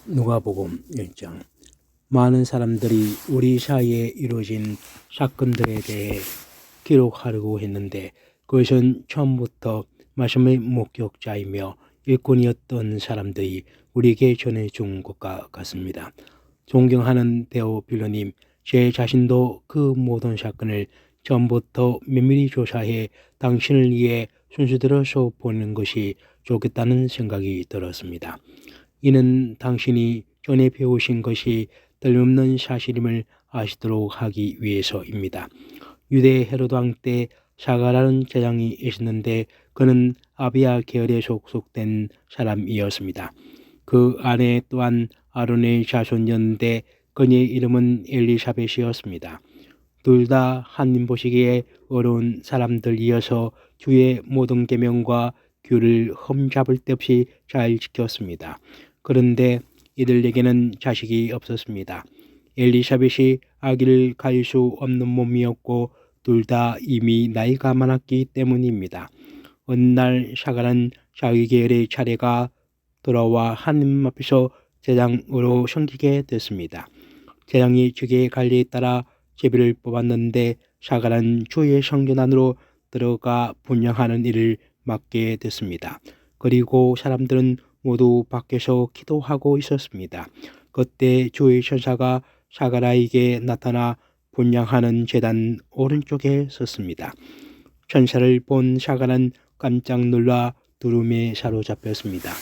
누가복음 1장. 많은 사람들이 우리 사이에 이루어진 사건들에 대해 기록하려고 했는데 그것은 처음부터 말씀의 목격자이며 일꾼이었던 사람들이 우리에게 전해준 것과 같습니다. 존경하는 데오빌로님, 제 자신도 그 모든 사건을 처음부터 면밀히 조사해 당신을 위해 순서대로서 보는 것이 좋겠다는 생각이 들었습니다. 이는 당신이 전에 배우신 것이 틀림없는 사실임을 아시도록 하기 위해서입니다. 유대 헤로드 왕 때 사가라는 제장이 있었는데 그는 아비야 계열에 속속된 사람이었습니다. 그 아내 또한 아론의 자손이었는데 그녀의 이름은 엘리사벳이었습니다. 둘 다 하나님 보시기에 어려운 사람들이어서 주의 모든 계명과 규를 흠잡을 데 없이 잘 지켰습니다. 그런데 이들에게는 자식이 없었습니다. 엘리사벳이 아기를 가질 수 없는 몸이었고 둘 다 이미 나이가 많았기 때문입니다. 어느 날 사가는 자기 계열의 차례가 돌아와 하나님 앞에서 제장으로 섬기게 됐습니다. 제장이 주의 관리에 따라 제비를 뽑았는데 사가는 주의 성전 안으로 들어가 분향하는 일을 맡게 됐습니다. 그리고 사람들은 모두 밖에서 기도하고 있었습니다. 그때 주의 천사가 사가라에게 나타나 분향하는 제단 오른쪽에 섰습니다. 천사를 본 사가는 깜짝 놀라 두려움에 사로잡혔습니다.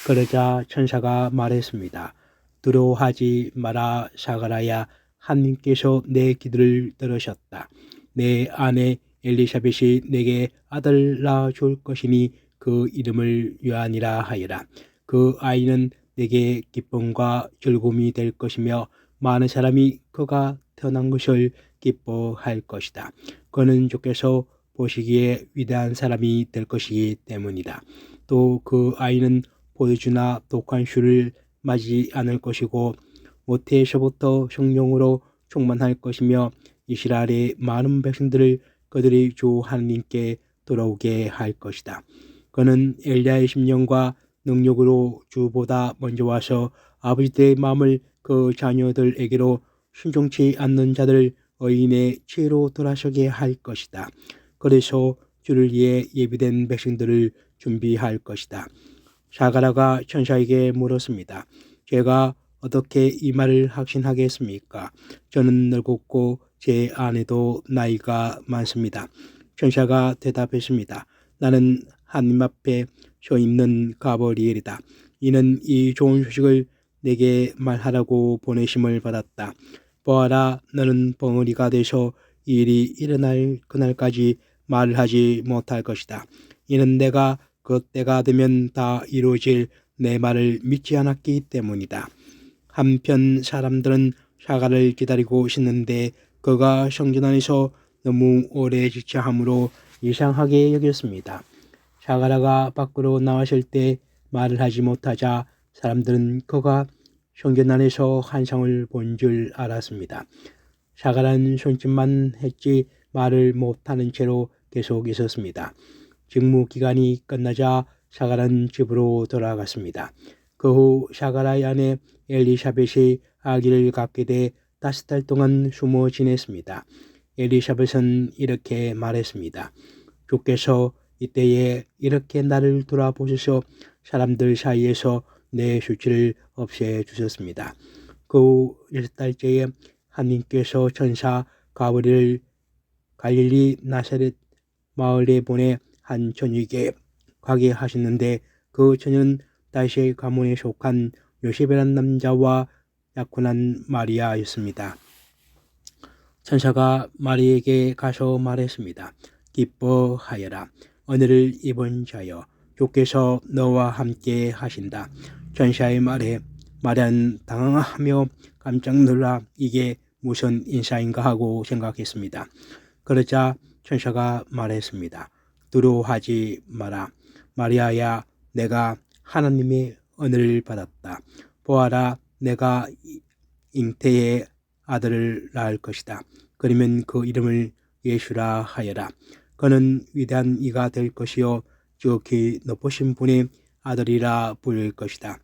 그러자 천사가 말했습니다. 두려워하지 마라 사가라야, 하나님께서 내 기도를 들으셨다. 내 아내 엘리사벳이 내게 아들 낳아줄 것이니 그 이름을 요한이라 하여라. 그 아이는 내게 기쁨과 즐거움이 될 것이며 많은 사람이 그가 태어난 것을 기뻐할 것이다. 그는 주께서 보시기에 위대한 사람이 될 것이기 때문이다. 또 그 아이는 포도주나 독한 술을 마시지 않을 것이고 모태에서부터 성령으로 충만할 것이며 이스라엘의 많은 백성들을 그들의 주 하나님께 돌아오게 할 것이다. 그는 엘리야의 심령과 능력으로 주보다 먼저 와서 아버지들의 마음을 그 자녀들에게로 순종치 않는 자들 의인의 지혜로 돌아서게 할 것이다. 그래서 주를 위해 예비된 백성들을 준비할 것이다. 사가라가 천사에게 물었습니다. 제가 어떻게 이 말을 확신하겠습니까? 저는 늙었고 제 아내도 나이가 많습니다. 천사가 대답했습니다. 나는 하나님 앞에 서 있는 가버리엘이다. 이는 이 좋은 소식을 내게 말하라고 보내심을 받았다. 보아라, 너는 벙어리가 돼서 이 일이 일어날 그날까지 말을 하지 못할 것이다. 이는 내가 그 때가 되면 다 이루어질 내 말을 믿지 않았기 때문이다. 한편 사람들은 사가를 기다리고 있었는데 그가 성전 안에서 너무 오래 지체함으로 이상하게 여겼습니다. 사가라가 밖으로 나왔을 때 말을 하지 못하자 사람들은 그가 성전 안에서 환상을 본 줄 알았습니다. 사가라는 손짓만 했지 말을 못하는 채로 계속 있었습니다. 직무 기간이 끝나자 사가라는 집으로 돌아갔습니다. 그 후 사가라의 아내 엘리사벳이 아기를 갖게 돼 5달 동안 숨어 지냈습니다. 엘리사벳은 이렇게 말했습니다. 주께서 이때에 이렇게 나를 돌아보셔서 사람들 사이에서 내 수치를 없애주셨습니다. 그 후 6달째에 하나님께서 천사 가브리엘을 갈릴리 나사렛 마을에 보내 한 처녀에게 가게 하셨는데 그 처녀는 다윗의 가문에 속한 요셉이라는 남자와 약혼한 마리아였습니다. 천사가 마리에게 가서 말했습니다. 기뻐하여라. 은혜를 입은 자여, 주께서 너와 함께 하신다. 천사의 말에 마리아는 당황하며 깜짝 놀라 이게 무슨 인사인가 하고 생각했습니다. 그러자 천사가 말했습니다. 두려워하지 마라. 마리아야, 내가 하나님의 은혜를 받았다. 보아라, 내가 잉태의 아들을 낳을 것이다. 그러면 그 이름을 예수라 하여라. 그는 위대한 이가 될 것이요 지극히 높으신 분의 아들이라 부를 것이다.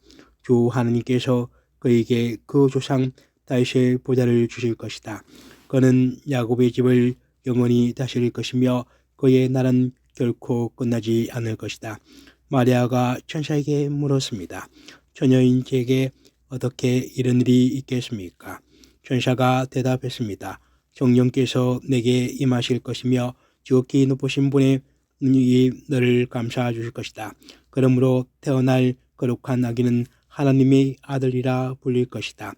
주 하나님께서 그에게 그 조상 다윗의 보좌를 주실 것이다. 그는 야곱의 집을 영원히 다스릴 것이며 그의 날은 결코 끝나지 않을 것이다. 마리아가 천사에게 물었습니다. 처녀인 제게 어떻게 이런 일이 있겠습니까? 천사가 대답했습니다. 성령께서 내게 임하실 것이며 지극히 높으신 분의 능력이 너를 감싸 주실 것이다. 그러므로 태어날 거룩한 아기는 하나님의 아들이라 불릴 것이다.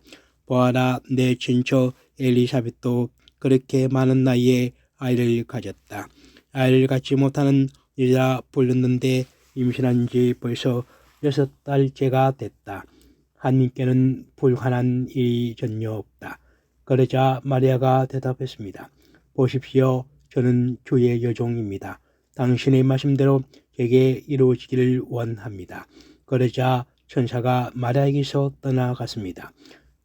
보아라, 내 친처 엘리사벳도 그렇게 많은 나이에 아이를 가졌다. 아이를 갖지 못하는 여자 불렸는데 임신한 지 벌써 6달째가 됐다. 하나님께는 불가능한 일이 전혀 없다. 그러자 마리아가 대답했습니다. 보십시오. 저는 주의 여종입니다. 당신의 말씀대로 제게 이루어지기를 원합니다. 그러자 천사가 마리아에게서 떠나갔습니다.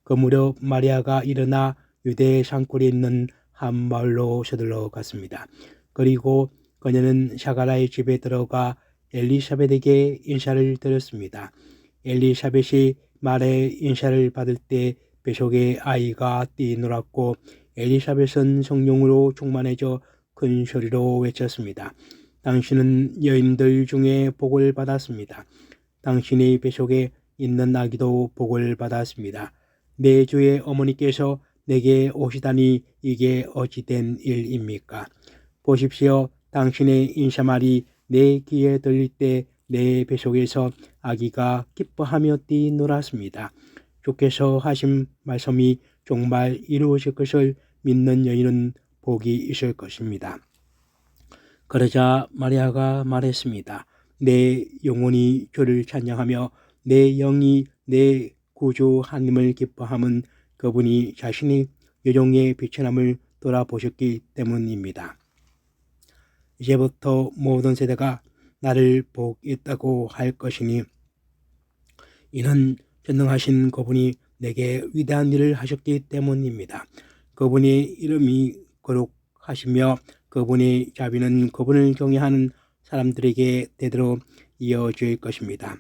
그 무렵 마리아가 일어나 유대 산골에 있는 한 마을로 서둘러 갔습니다. 그리고 그녀는 샤가라의 집에 들어가 엘리사벳에게 인사를 드렸습니다. 엘리사벳이 말에 인사를 받을 때 뱃속에 아이가 뛰놀았고 엘리사벳은 성령으로 충만해져 큰 소리로 외쳤습니다. 당신은 여인들 중에 복을 받았습니다. 당신의 뱃속에 있는 아기도 복을 받았습니다. 내 주의 어머니께서 내게 오시다니 이게 어찌 된 일입니까? 보십시오. 당신의 인사말이 내 귀에 들릴 때 내 뱃속에서 아기가 기뻐하며 뛰놀았습니다. 주께서 하신 말씀이 정말 이루어질 것을 믿는 여인은 복이 있을 것입니다. 그러자 마리아가 말했습니다. 내 영혼이 주를 찬양하며 내 영이 내 구주 하나님을 기뻐함은 그분이 자신의 여종의 비천함을 돌아보셨기 때문입니다. 이제부터 모든 세대가 나를 복 있다고 할 것이니 이는 전능하신 그분이 내게 위대한 일을 하셨기 때문입니다. 그분의 이름이 거룩하시며 그분의 자비는 그분을 경외하는 사람들에게 대대로 이어질 것입니다.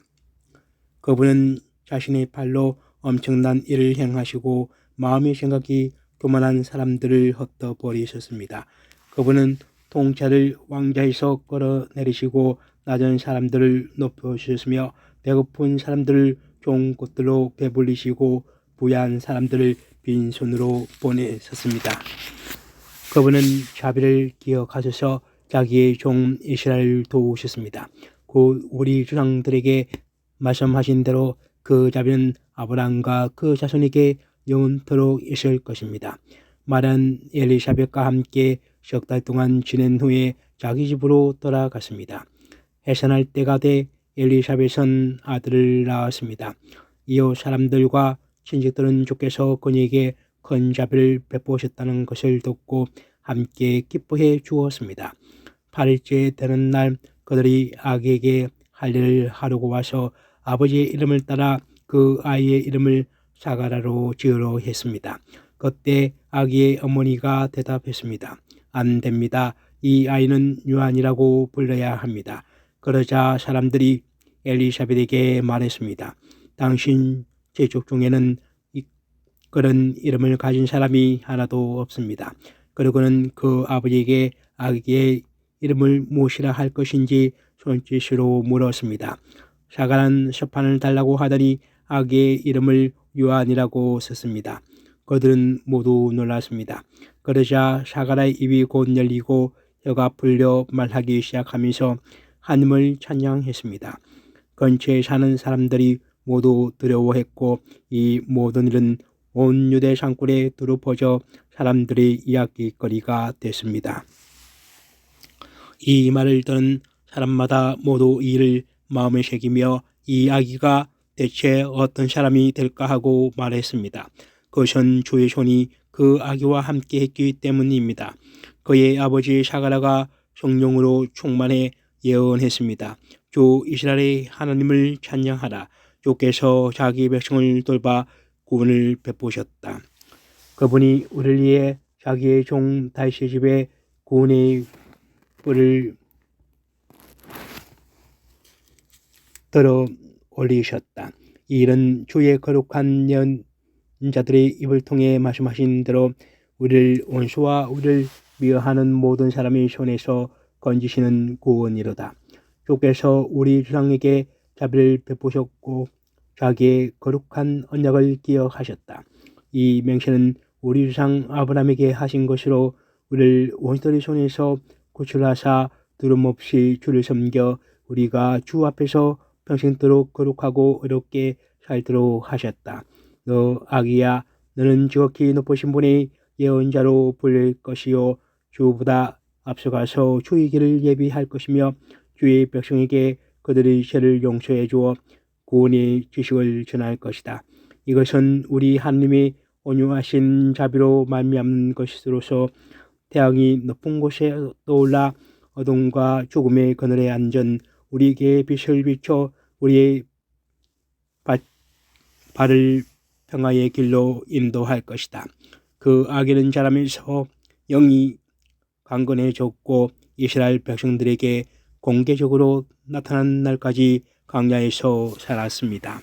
그분은 자신의 팔로 엄청난 일을 행하시고 마음의 생각이 교만한 사람들을 헛떠버리셨습니다. 그분은 통찰을 왕자에서 끌어내리시고 낮은 사람들을 높여주셨으며 배고픈 사람들을 좋은 것들로 배불리시고 부유한 사람들을 빈손으로 보내셨습니다. 그분은 자비를 기억하셔서 자기의 종 이스라엘을 도우셨습니다. 곧 우리 조상들에게 말씀하신 대로 그 자비는 아브라함과 그 자손에게 영원토록 있을 것입니다. 마리아는 엘리사벳과 함께 석 달 동안 지낸 후에 자기 집으로 돌아갔습니다. 해산할 때가 돼 엘리사벳은 아들을 낳았습니다. 이후 사람들과 친척들은 주께서 그녀에게 큰 자비를 베푸셨다는 것을 듣고 함께 기뻐해 주었습니다. 8일째 되는 날 그들이 아기에게 할 일을 하려고 와서 아버지의 이름을 따라 그 아이의 이름을 사가라로 지으려 했습니다. 그때 아기의 어머니가 대답했습니다. 안 됩니다. 이 아이는 요한이라고 불러야 합니다. 그러자 사람들이 엘리사벳에게 말했습니다. 당신 제족 중에는 그런 이름을 가진 사람이 하나도 없습니다. 그리고는 그 아버지에게 아기의 이름을 무엇이라 할 것인지 손짓으로 물었습니다. 사가는 서판을 달라고 하더니 아기의 이름을 요한이라고 썼습니다. 그들은 모두 놀랐습니다. 그러자 사가라의 입이 곧 열리고 혀가 풀려 말하기 시작하면서 하나님을 찬양했습거리습니다. 근처에 사는 사람들이 모두 두려워했고 이 모든 일은 온 유대 산골에 두루 퍼져 사람들의 이야기거리가 됐습니다. 이 말을 듣는 사람마다 모두 이 일을 마음에 새기며 이 아기가 대체 어떤 사람이 될까 하고 말했습니다. 그것은 주의 손이 그 아기와 함께 했기 때문입니다. 그의 아버지 사가라가 성령으로 충만해 예언했습니다. 주 이스라엘의 하나님을 찬양하라. 주께서 자기 백성을 돌봐 구원을 베푸셨다. 그분이 우리를 위해 자기의 종 다윗의 집에 구원의 뿔을 들어 올리셨다. 이 일은 주의 거룩한 예언자들의 입을 통해 말씀하신 대로 우리를 원수와 우리를 미워하는 모든 사람의 손에서 건지시는 구원이로다. 주께서 우리 조상에게 자비를 베푸셨고 자기의 거룩한 언약을 기억하셨다. 이 맹세는 우리 조상 아브라함에게 하신 것으로 우리를 원수들의 손에서 구출하사 두려움없이 주를 섬겨 우리가 주 앞에서 평생도록 거룩하고 의롭게 살도록 하셨다. 너 아기야, 너는 지극히 높으신 분의 예언자로 불릴 것이요 주보다 앞서가서 주의 길을 예비할 것이며 주의 백성에게 그들의 죄를 용서해 주어 구원의 지식을 전할 것이다. 이것은 우리 하나님의 온유하신 자비로 말미암는 것으로서 태양이 높은 곳에 떠올라 어둠과 죽음의 그늘에 앉은 우리에게 빛을 비춰 우리의 발을 평화의 길로 인도할 것이다. 그 아기는 자라면서 영이 강건해졌고 이스라엘 백성들에게 공개적으로 나타난 날까지 광야에서 살았습니다.